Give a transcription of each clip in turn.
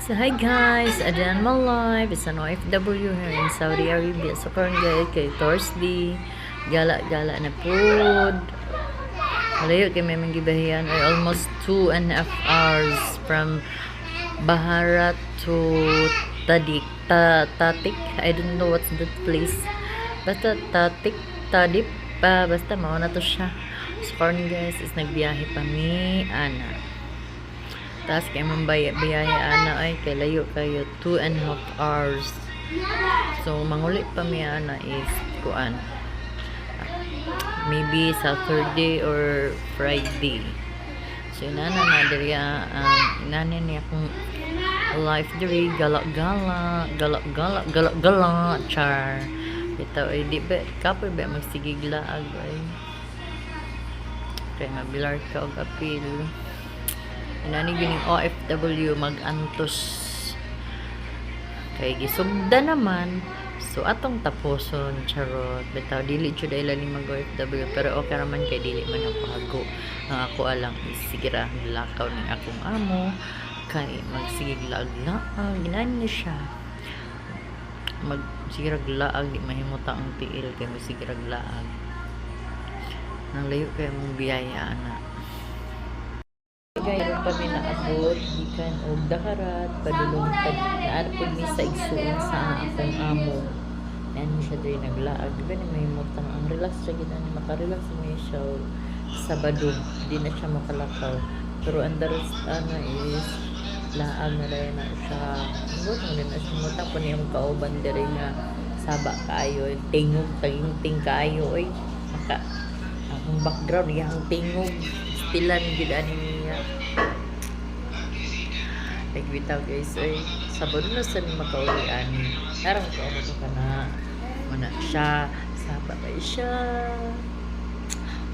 So hi guys, Adan my life is an OFW here in Saudi Arabia. So karon guys kay Thursday, gala-gala na food. Malayo kay may gibahiyan ay almost 2.5 hours from Baharat to Tatik. I don't know what's that place. Basta Tadip basta mao na to siya. So karon guys is nagbiyahe pa mi ana. Tapos kay biyaya ana ay kay layo kayo 2.5 hours. So mangulit pa mi ana is kuan. Maybe Saturday or Friday. So inana na diri inana niya kung life diri galak-gala char. Bitaw ay di ba kapoy ba magsigigla ay. Kay mabilar ka og apil. Inani gining OFW mag-antos kay gisugda naman, so atong taposon charot bitaw dili jud ay lani mag-OFW pero okay raman kay dili man ako hago. Ang ako alang is sige ra lakaw ni akong amo kay magsigiglaag ginani na siya magsigirag laag di mahimuta ang tiil kay magsigirag laag nang layo kay mong biyaya ana. Gayron kami naabot gikan og Dakarat padulong naano pud mi sa igsuon sa akong amo and siya diri naglaag di ba ni mahimutang ang relax siya gid ani makarelax mo siya Sabado di na siya makalakaw pero ang daros is laag na dahil na siya ngot mo din na siya mutang po niyang kauban diri nga saba kaayo tingog ting kaayo oy maka ang background yang tingog stilan gid ani niya nagbitaw guys ay Sabado na sa ni makaulian narang ko ako ka na mana siya saba ba siya.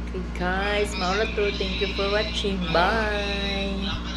Okay guys, maula to, thank you for watching, bye.